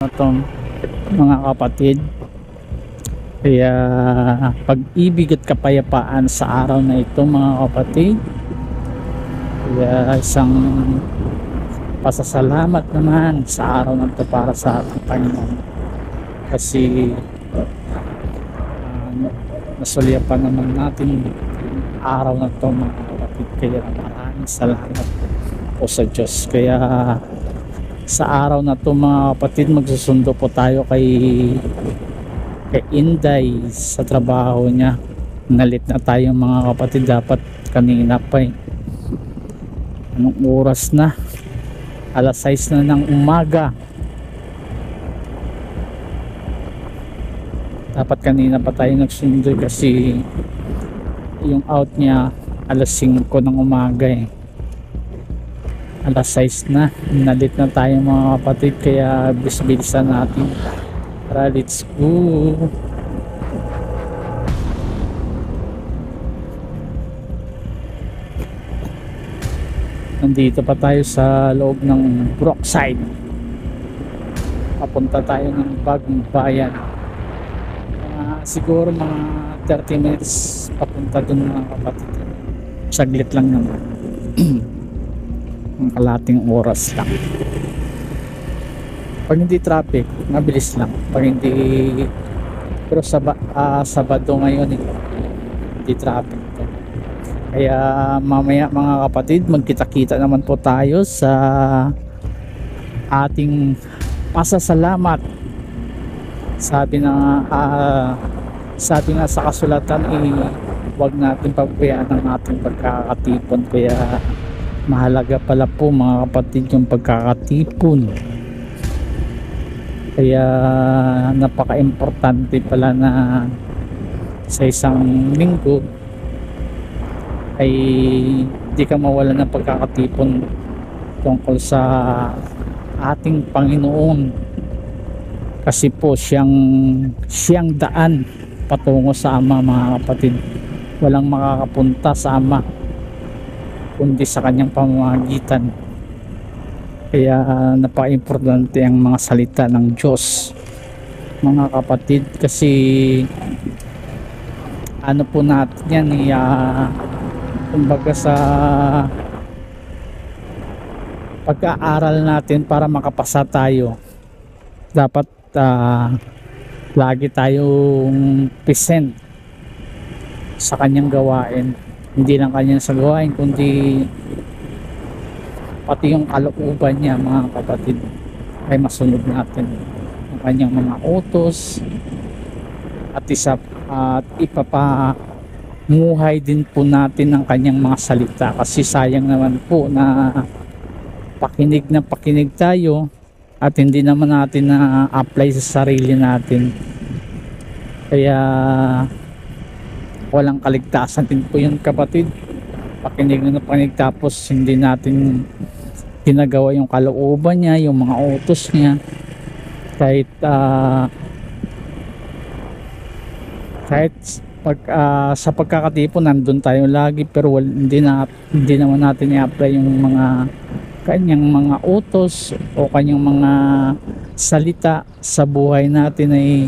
Itong mga kapatid, kaya pag-ibig at kapayapaan sa araw na ito mga kapatid, kaya isang pasasalamat naman sa araw na ito para sa ating Panginoon kasi nasulyapan naman natin yung araw na ito mga kapatid, kaya maraming salamat po sa Diyos. Kaya sa araw na to mga kapatid, magsusundo po tayo kay Inday sa trabaho niya. Nalit na tayo mga kapatid, dapat kanina pa anong oras na, alas 6 na ng umaga. Dapat kanina pa tayo nagsundo kasi yung out niya alas 5 ng umaga alas 6 na, nalit na tayo mga kapatid, kaya bisbilisan natin. Tara, let's go. Nandito pa tayo sa loob ng Brookside, papunta tayo ng Bagong Bayan. Siguro mga 30 minutes papunta dun mga kapatid, saglit lang naman. Ang kalating oras lang. Pag hindi traffic, mabilis lang. Pag hindi, pero Sabado ngayon hindi traffic to. Kaya mamaya mga kapatid, magkita-kita naman po tayo sa ating pasasalamat. Sabi nga sa kasulatan, huwag natin pabayaan ang ating pagkakatipon. Kaya mahalaga pala po mga kapatid yung pagkakatipon. Kaya napaka-importante pala na sa isang linggo ay di ka mawala ng pagkakatipon tungkol sa ating Panginoon, kasi po siyang daan patungo sa Ama mga kapatid. Walang makakapunta sa Ama kundi sa kanyang pamamagitan. Kaya napaka-importante ang mga salita ng Diyos mga kapatid, kasi ano po natin yan kumbaga sa pag-aaral natin para makapasa tayo, dapat lagi tayong present sa kanyang gawain. Hindi lang kanya sa gawain, kundi pati yung kalooban niya mga kapatid ay masunod natin ang kanyang mga utos at ipapamuhay din po natin ang kanyang mga salita, kasi sayang naman po na pakinig tayo at hindi naman natin na-apply sa sarili natin. Kaya walang kaligtasan din po yun kapatid. Pakinig tapos hindi natin ginagawa yung kalooban niya, yung mga utos niya. Kahit sa pagkakatipon nandun tayo lagi, pero hindi naman natin i-apply yung mga kanyang mga utos o kanyang mga salita sa buhay natin, ay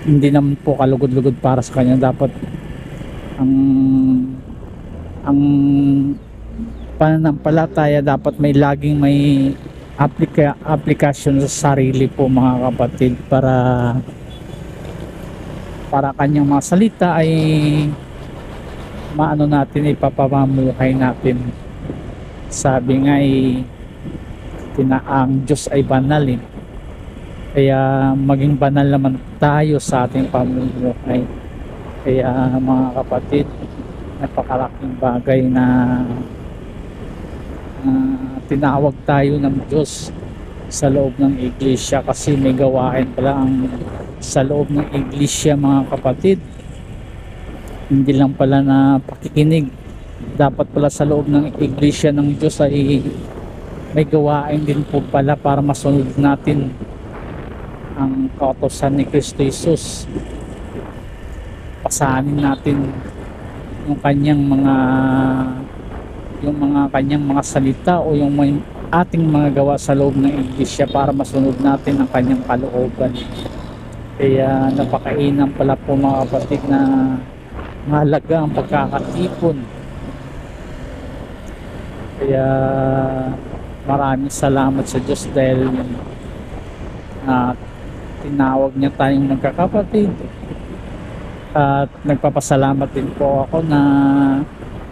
hindi naman po kalugod-lugod para sa kanya. Dapat ang pananampalataya dapat laging may aplikasyon sa sarili po mga kapatid, para kanyang mga salita ay maano natin, ipapamamuhay natin. Sabi nga ang Diyos ay banal kaya maging banal naman tayo sa ating pamumuhay. Kaya mga kapatid, napakalaking bagay na tinawag tayo ng Diyos sa loob ng iglesia, kasi may gawain pala sa loob ng iglesia mga kapatid. Hindi lang pala na pakikinig, dapat pala sa loob ng iglesia ng Diyos ay may gawain din po pala para masunod natin ang kautusan ni Kristo Jesus. Pasanin natin yung kanyang mga salita o yung ating mga gawa sa loob ng iglesia para masunod natin ang kanyang kalooban. Kaya napakainam pala po mga kapatid na mahalaga ang pagkakatipon. Kaya maraming salamat sa Diyos dahil tinawag niya tayong magkakapatid. At nagpapasalamat din po ako na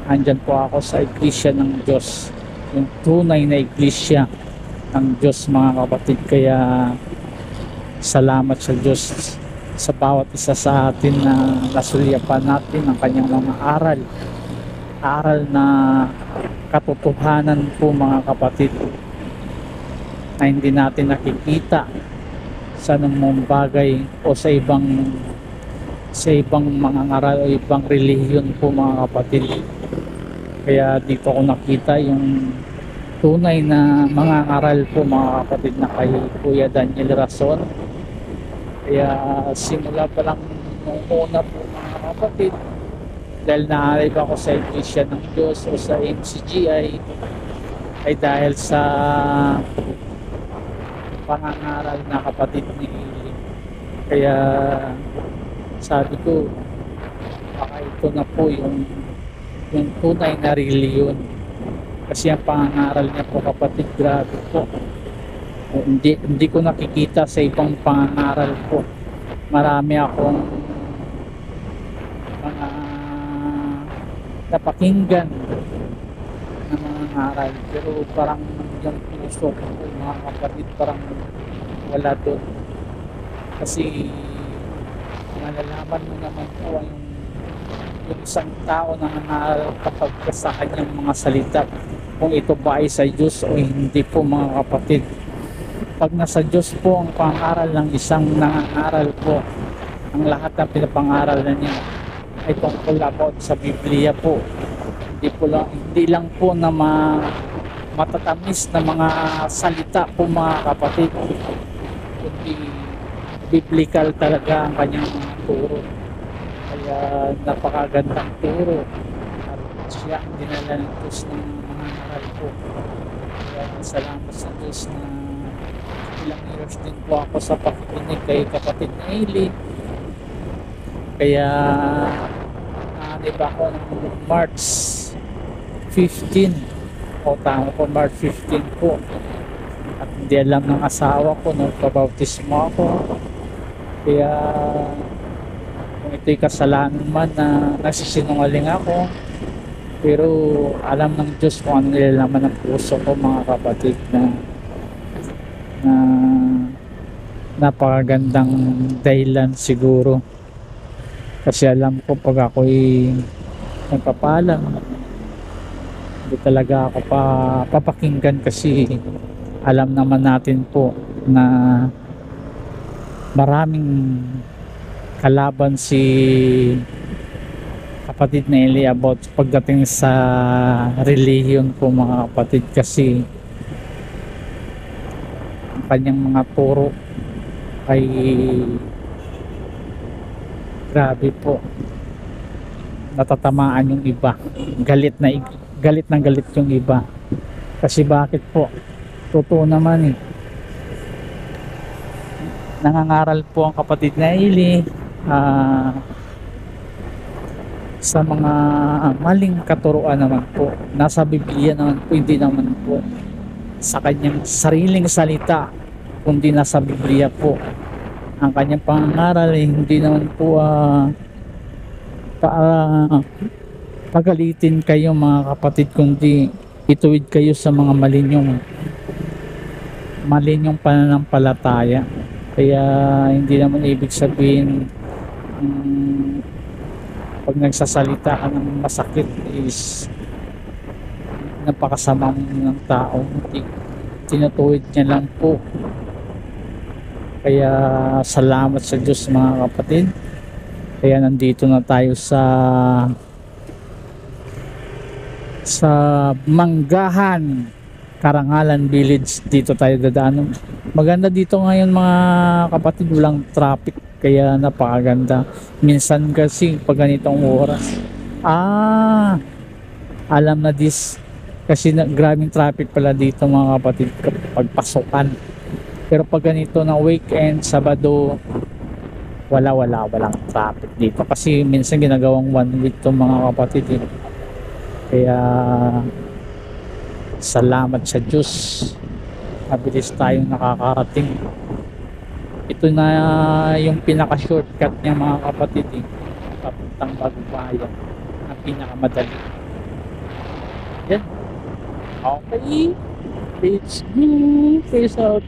andyan po ako sa iglesia ng Diyos, yung tunay na iglesia ng Diyos mga kapatid. Kaya salamat sa Diyos sa bawat isa sa atin na nasulyapan natin ang kanyang mga aral na katotohanan po mga kapatid, na hindi natin nakikita sa anumang bagay o sa ibang mga ngaral o ibang relihiyon po mga kapatid. Kaya dito ko nakita yung tunay na mga ngaral po mga kapatid na kay Kuya Daniel Rason. Kaya simula pa lang nung una po mga kapatid, dahil naalib ako sa iglesia ng Diyos o sa MCGI, ay dahil sa pangangaral na kapatid ni Ili. Kaya sabi ko, baka ito na po yung tunay na reliyon. Kasi ang pangangaral niya po kapatid, grabe po. Hindi ko nakikita sa ibang pangangaral po. Marami akong mga napakinggan na mga ngaral, pero parang yung puso ko mga kapatid parang wala doon. Kasi malalaman mo naman po yung isang tao na nangaral kapag sa kanyang mga salita kung ito ba ay sa Diyos o hindi po mga kapatid. Pag nasa Diyos po ang pangaral ng isang nangangaral po, ang lahat ng pinapangaral na niya ay tungkol about sa Biblia po. Hindi lang po na matatamis na mga salita po mga kapatid, kundi biblical talaga ang kanyang mga turo. Kaya napakagandang turo at siya ang dinala ng Diyos ng mga ngaral po. Kaya salamat sa Diyos na ilang years din po ako sa pakikinig kay kapatid na Eli. Kaya diba ako ng March 15 o tama po, March 15 po, at hindi alam ng asawa ko nung pabautismo ako. Kaya kung ito'y kasalanan man na nagsisinungaling ako, pero alam ng Diyos kung ano nilalaman ng puso ko mga kapatid, na napakagandang dahilan siguro. Kasi alam ko pag ako'y nagpapalam, hindi talaga ako papakinggan, kasi alam naman natin po na maraming kalaban si kapatid na Eli about pagdating sa relihiyon po mga kapatid. Kasi ang kanyang mga turo ay grabe po, natatamaan yung iba, galit na galit yung iba. Kasi bakit po? Totoo naman eh, nangangaral po ang kapatid na Eli sa mga maling katuruan naman po. Nasa Biblia naman po, hindi naman po sa kanyang sariling salita, kundi nasa Biblia po ang kanyang pangangaral. Hindi naman po pagalitin kayo mga kapatid, kundi ituwid kayo sa mga malinyong pananampalataya. Kaya hindi naman ibig sabihin pag nagsasalita ka ng masakit is napakasamang ng tao. Tinutuwid niya lang po. Kaya salamat sa Diyos mga kapatid. Kaya nandito na tayo sa Manggahan, Karangalan Village. Dito tayo dadaan. Maganda dito ngayon mga kapatid, walang traffic, kaya napakaganda. Minsan kasi pag ganitong oras, alam na this Kasi grabing traffic pala dito mga kapatid kapag pasukan. Pero pag ganito na weekend, Sabado, walang traffic dito. Kasi minsan ginagawang 1 week to mga kapatid eh. Kaya salamat sa Diyos. Mabilis tayong nakakarating. Ito na yung pinaka shortcut niya mga kapatid eh. Papuntang Bagbayan. Ang pinakamadali. Yan. Okay. Let's go. Peace out.